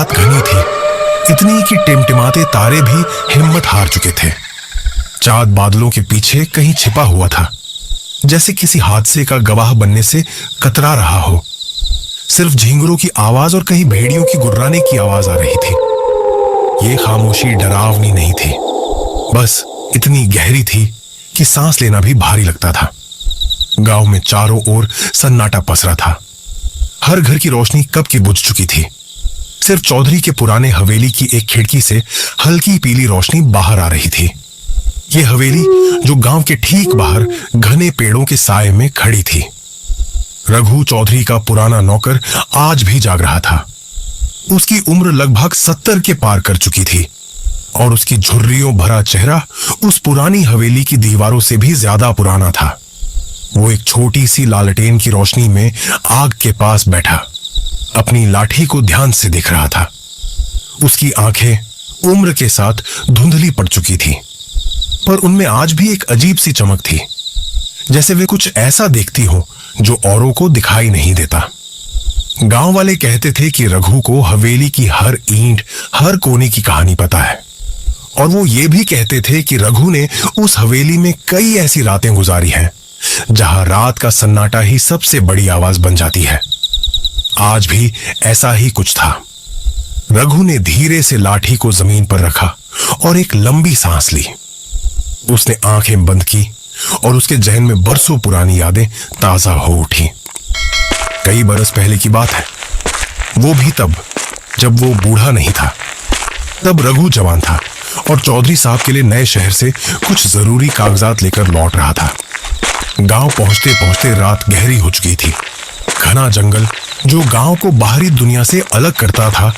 रात घनी थी, इतनी कि टिमटिमाते तारे भी हिम्मत हार चुके थे। चाँद बादलों के पीछे कहीं छिपा हुआ था, जैसे किसी हादसे का गवाह बनने से कतरा रहा हो। सिर्फ झींगरों की आवाज और कहीं भेड़ियों की गुर्राने की आवाज आ रही थी। ये खामोशी डरावनी नहीं थी, बस इतनी गहरी थी कि सांस लेना भी भारी लगता था। गांव में चारों ओर सन्नाटा पसरा था। हर घर की रोशनी कब की बुझ चुकी थी। सिर्फ चौधरी के पुराने हवेली की एक खिड़की से हल्की पीली रोशनी बाहर आ रही थी। ये हवेली जो गांव के ठीक बाहर घने पेड़ों के साए में खड़ी थी। रघु चौधरी का पुराना नौकर आज भी जाग रहा था। उसकी उम्र लगभग 70 के पार कर चुकी थी और उसकी झुर्रियों भरा चेहरा उस पुरानी हवेली की दीवारों से भी ज्यादा पुराना था। वो एक छोटी सी लालटेन की रोशनी में आग के पास बैठा अपनी लाठी को ध्यान से देख रहा था। उसकी आंखें उम्र के साथ धुंधली पड़ चुकी थी, पर उनमें आज भी एक अजीब सी चमक थी, जैसे वे कुछ ऐसा देखती हो जो औरों को दिखाई नहीं देता। गांव वाले कहते थे कि रघु को हवेली की हर ईंट, हर कोने की कहानी पता है, और वो ये भी कहते थे कि रघु ने उस हवेली में कई ऐसी रातें गुजारी हैं जहां रात का सन्नाटा ही सबसे बड़ी आवाज बन जाती है। आज भी ऐसा ही कुछ था। रघु ने धीरे से लाठी को जमीन पर रखा और एक लंबी सांस ली। उसने आंखें बंद की और उसके जहन में बरसों पुरानी यादें ताजा हो उठी। कई बरस पहले की बात है, वो भी तब जब वो बूढ़ा नहीं था। तब रघु जवान था और चौधरी साहब के लिए नए शहर से कुछ जरूरी कागजात लेकर लौट रहा था। गांव पहुंचते पहुंचते रात गहरी हो चुकी थी। घना जंगल जो गांव को बाहरी दुनिया से अलग करता था,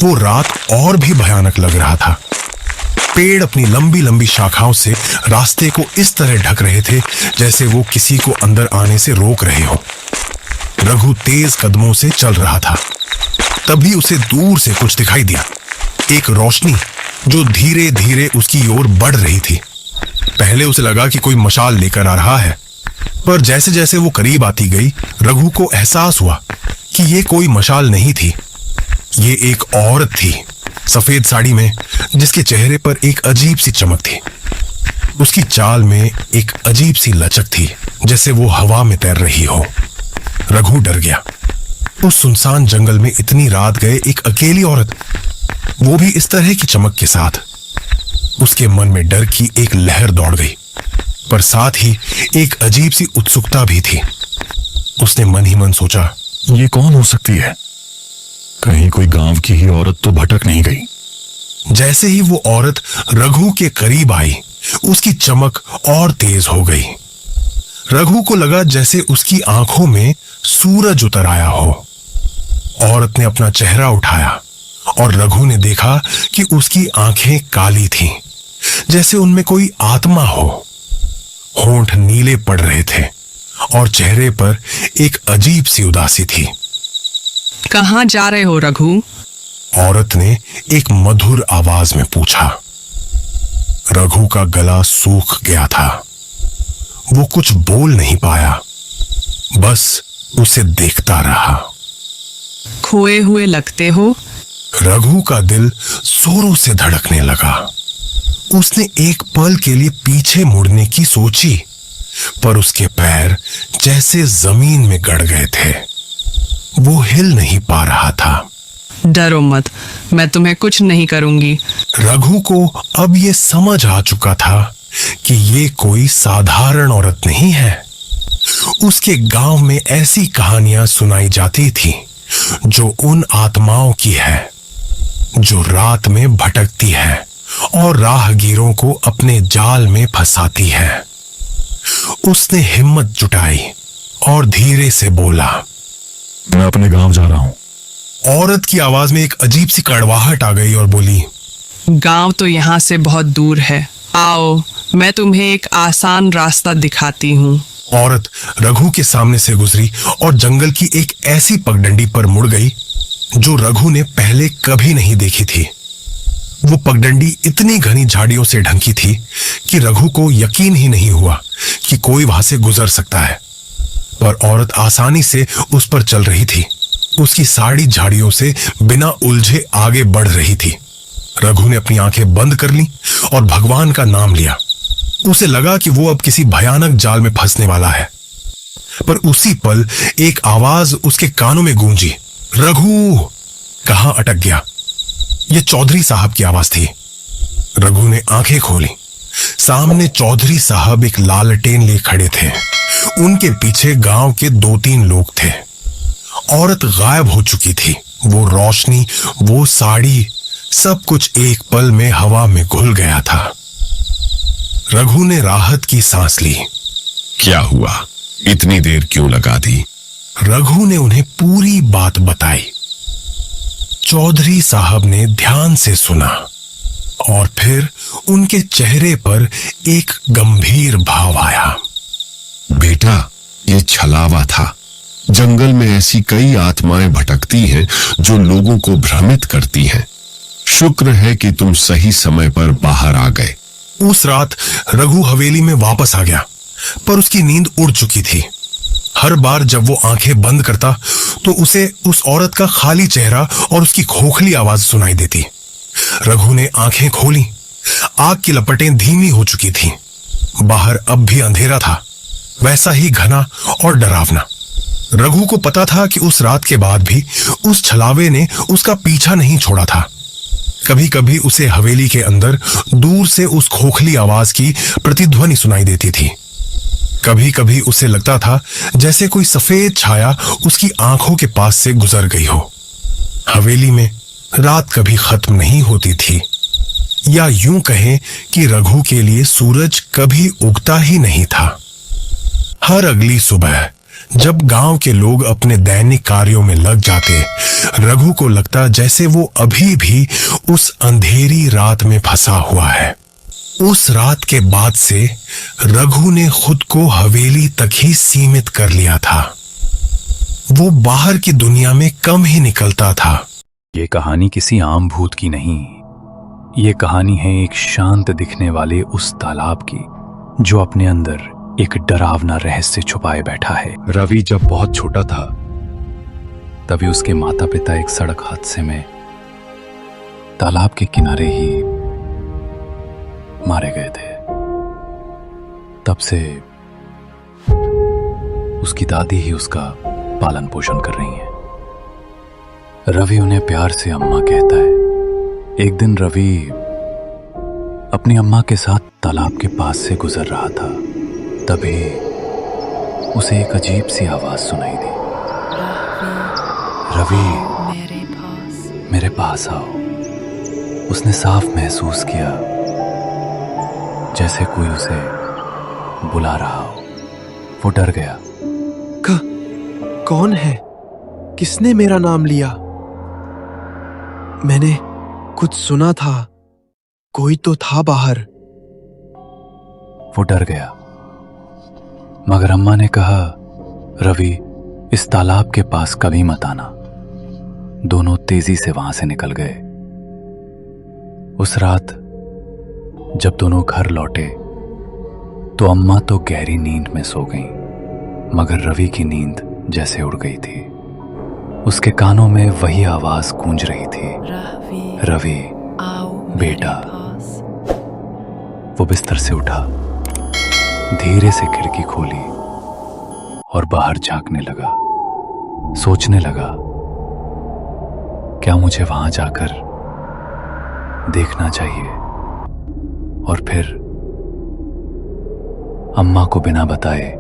वो रात और भी भयानक लग रहा था। पेड़ अपनी लंबी लंबी शाखाओं से रास्ते को इस तरह ढक रहे थे जैसे वो किसी को अंदर आने से रोक रहे हो। रघु तेज कदमों से चल रहा था। तभी उसे दूर से कुछ दिखाई दिया, एक रोशनी जो धीरे धीरे उसकी ओर बढ़ रही थी। पहले उसे लगा कि कोई मशाल लेकर आ रहा है, पर जैसे जैसे वो करीब आती गई, रघु को एहसास हुआ कि ये कोई मशाल नहीं थी। ये एक औरत थी, सफेद साड़ी में, जिसके चेहरे पर एक अजीब सी चमक थी। उसकी चाल में एक अजीब सी लचक थी, जैसे वो हवा में तैर रही हो। रघु डर गया। उस सुनसान जंगल में इतनी रात गए एक अकेली औरत, वो भी इस तरह की चमक के साथ। उसके मन में डर की एक लहर दौड़ गई, पर साथ ही एक अजीब सी उत्सुकता भी थी। उसने मन ही मन सोचा, ये कौन हो सकती है? कहीं कोई गांव की ही औरत तो भटक नहीं गई? जैसे ही वो औरत रघु के करीब आई, उसकी चमक और तेज हो गई। रघु को लगा जैसे उसकी आंखों में सूरज उतर आया हो। औरत ने अपना चेहरा उठाया और रघु ने देखा कि उसकी आंखें काली थीं, जैसे उनमें कोई आत्मा हो। होंठ नीले पड़ रहे थे और चेहरे पर एक अजीब सी उदासी थी। कहां जा रहे हो रघु? औरत ने एक मधुर आवाज में पूछा। रघु का गला सूख गया था। वो कुछ बोल नहीं पाया, बस उसे देखता रहा। खोए हुए लगते हो। रघु का दिल जोरों से धड़कने लगा। उसने एक पल के लिए पीछे मुड़ने की सोची, पर उसके पैर जैसे जमीन में गड़ गए थे। वो हिल नहीं पा रहा था। डरो मत, मैं तुम्हें कुछ नहीं करूंगी। रघु को अब ये समझ आ चुका था कि ये कोई साधारण औरत नहीं है। उसके गांव में ऐसी कहानियां सुनाई जाती थी जो उन आत्माओं की है जो रात में भटकती है और राहगीरों को अपने जाल में फंसाती है। उसने हिम्मत जुटाई और धीरे से बोला, मैं अपने गांव जा रहा हूं। औरत की आवाज में एक अजीब सी कड़वाहट आ गई और बोली, गांव तो यहाँ से बहुत दूर है। आओ, मैं तुम्हें एक आसान रास्ता दिखाती हूँ। औरत रघु के सामने से गुजरी और जंगल की एक ऐसी पगडंडी पर मुड़ गई जो रघु ने पहले कभी नहीं देखी थी। वो पगडंडी इतनी घनी झाड़ियों से ढंकी थी कि रघु को यकीन ही नहीं हुआ कि कोई वहां से गुजर सकता है, पर औरत आसानी से उस पर चल रही थी। उसकी साड़ी झाड़ियों से बिना उलझे आगे बढ़ रही थी। रघु ने अपनी आंखें बंद कर ली और भगवान का नाम लिया। उसे लगा कि वो अब किसी भयानक जाल में फंसने वाला है, पर उसी पल एक आवाज उसके कानों में गूंजी, रघु। कहां अटक गया। यह चौधरी साहब की आवाज थी। रघु ने आंखें खोली। सामने चौधरी साहब एक लालटेन ले खड़े थे। उनके पीछे गांव के 2-3 लोग थे। औरत गायब हो चुकी थी। वो रोशनी, वो साड़ी, सब कुछ एक पल में हवा में घुल गया था। रघु ने राहत की सांस ली। क्या हुआ? इतनी देर क्यों लगा दी? रघु ने उन्हें पूरी बात बताई। चौधरी साहब ने ध्यान से सुना और फिर उनके चेहरे पर एक गंभीर भाव आया। बेटा, ये छलावा था। जंगल में ऐसी कई आत्माएं भटकती हैं जो लोगों को भ्रमित करती हैं। शुक्र है कि तुम सही समय पर बाहर आ गए। उस रात रघु हवेली में वापस आ गया, पर उसकी नींद उड़ चुकी थी। हर बार जब वो आंखें बंद करता तो उसे उस औरत का खाली चेहरा और उसकी खोखली आवाज सुनाई देती। रघु ने आंखें खोली। आग की लपटें धीमी हो चुकी थीं। बाहर अब भी अंधेरा था, वैसा ही घना और डरावना। रघु को पता था कि उस रात के बाद भी उस छलावे ने उसका पीछा नहीं छोड़ा था। कभी कभी उसे हवेली के अंदर दूर से उस खोखली आवाज की प्रतिध्वनि सुनाई देती थी। कभी कभी उसे लगता था जैसे कोई सफेद छाया उसकी आंखों के पास से गुजर गई हो। हवेली में रात कभी खत्म नहीं होती थी, या यूं कहें कि रघु के लिए सूरज कभी उगता ही नहीं था। हर अगली सुबह जब गांव के लोग अपने दैनिक कार्यों में लग जाते, रघु को लगता जैसे वो अभी भी उस अंधेरी रात में फंसा हुआ है। उस रात के बाद से रघु ने खुद को हवेली तक ही सीमित कर लिया था। वो बाहर की दुनिया में कम ही निकलता था। ये कहानी किसी आम भूत की नहीं। ये कहानी है एक शांत दिखने वाले उस तालाब की, जो अपने अंदर एक डरावना रहस्य छुपाए बैठा है। रवि जब बहुत छोटा था, तभी उसके माता पिता एक सड़क हादसे में तालाब के किनारे ही मारे गए थे। तब से उसकी दादी ही उसका पालन पोषण कर रही हैं। रवि उन्हें प्यार से अम्मा कहता है। एक दिन रवि अपनी अम्मा के साथ तालाब के पास से गुजर रहा था, तभी उसे एक अजीब सी आवाज सुनाई दी। रवि, मेरे पास आओ। उसने साफ महसूस किया जैसे कोई उसे बुला रहा हो। वो डर गया। कौन है? किसने मेरा नाम लिया? मैंने कुछ सुना था, कोई तो था बाहर। वो डर गया, मगर अम्मा ने कहा, रवि, इस तालाब के पास कभी मत आना। दोनों तेजी से वहां से निकल गए। उस रात जब दोनों घर लौटे तो अम्मा तो गहरी नींद में सो गईं, मगर रवि की नींद जैसे उड़ गई थी। उसके कानों में वही आवाज गूंज रही थी, रवि बेटा। वो बिस्तर से उठा, धीरे से खिड़की खोली और बाहर झांकने लगा। सोचने लगा, क्या मुझे वहां जाकर देखना चाहिए? और फिर अम्मा को बिना बताए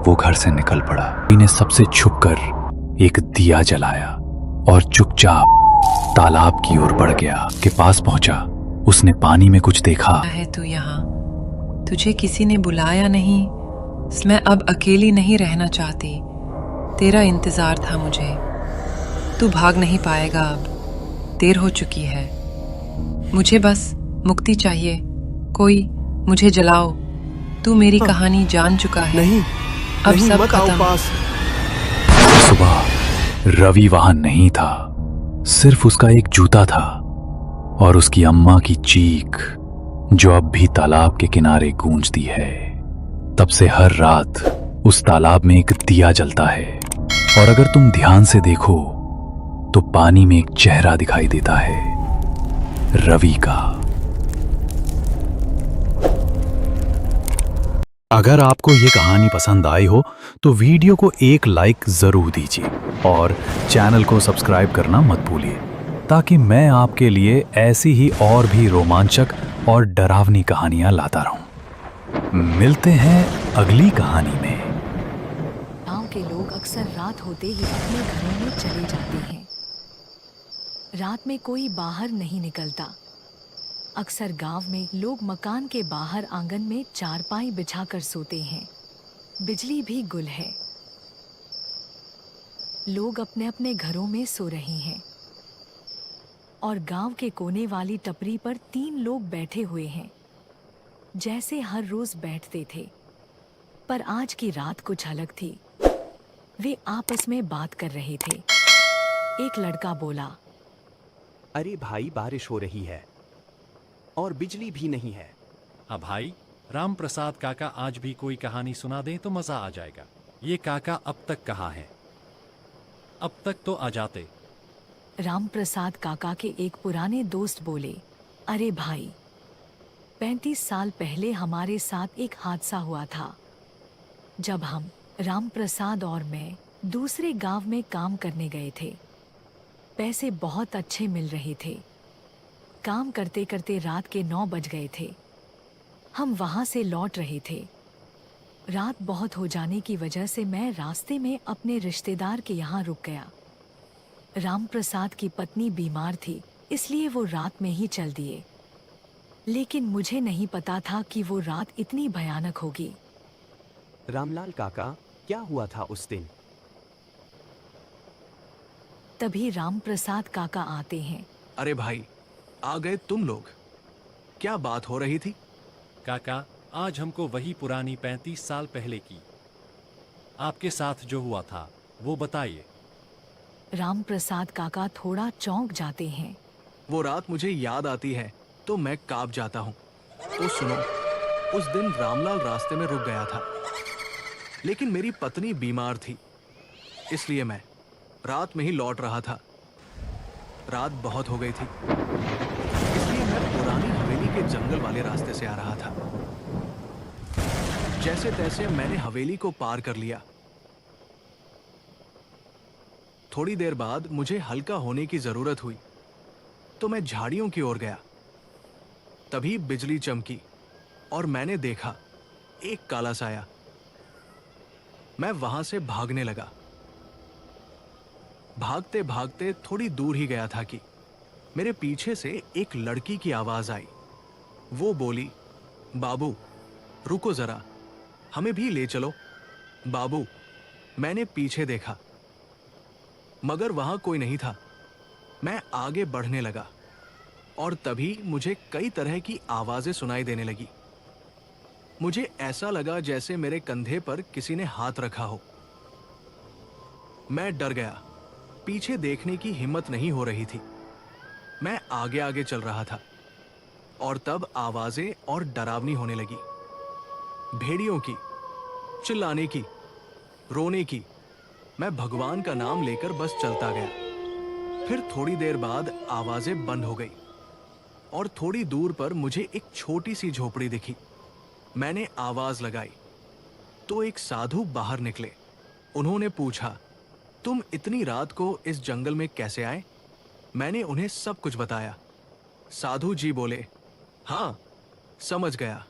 वो घर से निकल पड़ा। ने सबसे छुपकर एक दिया जलाया और चुपचाप तालाब की ओर बढ़ गया। के पास पहुंचा, उसने पानी में कुछ देखा। है तू यहाँ? तुझे किसी ने बुलाया नहीं? मैं अब अकेली नहीं रहना चाहती। तेरा इंतजार था मुझे। तू भाग नहीं पाएगा अब, देर हो चुकी है। मुझे बस मुक्ति चाहिए। कोई मुझे जलाओ। तू मेरी कहानी जान चुका है। नहीं, अब नहीं, सब मत आओ खत्म। पास। सुबह रवि वहां नहीं था, सिर्फ उसका एक जूता था और उसकी अम्मा की चीख जो अब भी तालाब के किनारे गूंजती है। तब से हर रात उस तालाब में एक दिया जलता है और अगर तुम ध्यान से देखो तो पानी में एक चेहरा दिखाई देता है, रवि का। अगर आपको ये कहानी पसंद आई हो तो वीडियो को एक लाइक जरूर दीजिए और चैनल को सब्सक्राइब करना मत भूलिए, ताकि मैं आपके लिए ऐसी ही और भी रोमांचक और डरावनी कहानियां लाता रहूं। मिलते हैं अगली कहानी में। गांव के लोग अक्सर रात होते ही अपने घरों में चले जाते हैं। रात में कोई बाहर नहीं निकलता। अक्सर गांव में लोग मकान के बाहर आंगन में चारपाई बिछाकर सोते हैं। बिजली भी गुल है। लोग अपने अपने घरों में सो रहे हैं और गांव के कोने वाली टपरी पर 3 लोग बैठे हुए हैं, जैसे हर रोज बैठते थे। पर आज की रात कुछ अलग थी। वे आपस में बात कर रहे थे। एक लड़का बोला, अरे भाई, बारिश हो रही है और बिजली भी नहीं है। हाँ भाई, राम प्रसाद काका आज भी कोई कहानी सुना दें तो मजा आ जाएगा। ये काका अब तक कहाँ हैं? अब तक तो आ जाते। राम प्रसाद काका के एक पुराने दोस्त बोले, अरे भाई, 35 साल पहले हमारे साथ एक हादसा हुआ था। जब हम राम प्रसाद और मैं दूसरे गांव में काम करने गए थे। पैसे बहुत अच्छे मिल रहे थे। काम करते करते रात के 9 बज गए थे। हम वहां से लौट रहे थे। रात बहुत हो जाने की वजह से मैं रास्ते में अपने रिश्तेदार के यहाँ रुक गया। राम प्रसाद की पत्नी बीमार थी, इसलिए वो रात में ही चल दिए। लेकिन मुझे नहीं पता था कि वो रात इतनी भयानक होगी। रामलाल काका, क्या हुआ था उस दिन? तभी राम प्रसाद काका आते हैं। अरे भाई, आ गए तुम लोग। क्या बात हो रही थी? काका, आज हमको वही पुरानी 35 साल पहले की आपके साथ जो हुआ था वो बताइए। राम प्रसाद काका थोड़ा चौंक जाते हैं। वो रात मुझे याद आती है तो मैं कांप जाता हूँ। तो सुनो, उस दिन रामलाल रास्ते में रुक गया था, लेकिन मेरी पत्नी बीमार थी, इसलिए मैं रात में ही लौट रहा था। रात बहुत हो गई थी, इसलिए मैं पुरानी हवेली के जंगल वाले रास्ते से आ रहा था। जैसे तैसे मैंने हवेली को पार कर लिया। थोड़ी देर बाद मुझे हल्का होने की जरूरत हुई, तो मैं झाड़ियों की ओर गया। तभी बिजली चमकी और मैंने देखा एक काला साया। मैं वहां से भागने लगा। भागते भागते थोड़ी दूर ही गया था कि मेरे पीछे से एक लड़की की आवाज आई। वो बोली, बाबू रुको जरा, हमें भी ले चलो। बाबू, मैंने पीछे देखा मगर वहां कोई नहीं था। मैं आगे बढ़ने लगा और तभी मुझे कई तरह की आवाजें सुनाई देने लगी। मुझे ऐसा लगा जैसे मेरे कंधे पर किसी ने हाथ रखा हो। मैं डर गया। पीछे देखने की हिम्मत नहीं हो रही थी। मैं आगे आगे चल रहा था और तब आवाजें और डरावनी होने लगी। भेड़ियों की, चिल्लाने की, रोने की। मैं भगवान का नाम लेकर बस चलता गया। फिर थोड़ी देर बाद आवाजें बंद हो गई और थोड़ी दूर पर मुझे एक छोटी सी झोपड़ी दिखी। मैंने आवाज लगाई तो एक साधु बाहर निकले। उन्होंने पूछा, तुम इतनी रात को इस जंगल में कैसे आए? मैंने उन्हें सब कुछ बताया। साधु जी बोले, हाँ समझ गया,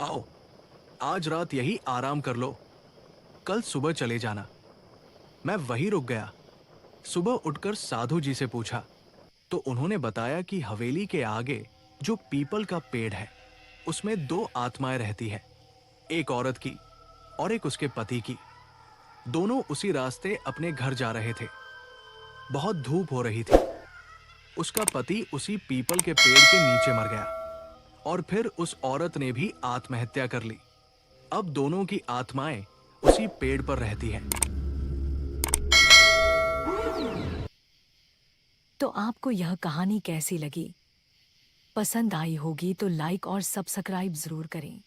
आओ आज रात यही आराम कर लो, कल सुबह चले जाना। मैं वहीं रुक गया। सुबह उठकर साधु जी से पूछा तो उन्होंने बताया कि हवेली के आगे जो पीपल का पेड़ है उसमें 2 आत्माएं रहती है, एक औरत की और एक उसके पति की। दोनों उसी रास्ते अपने घर जा रहे थे। बहुत धूप हो रही थी। उसका पति उसी पीपल के पेड़ के नीचे मर गया और फिर उस औरत ने भी आत्महत्या कर ली। अब दोनों की आत्माएं उसी पेड़ पर रहती हैं। तो आपको यह कहानी कैसी लगी? पसंद आई होगी तो लाइक और सब्सक्राइब जरूर करें।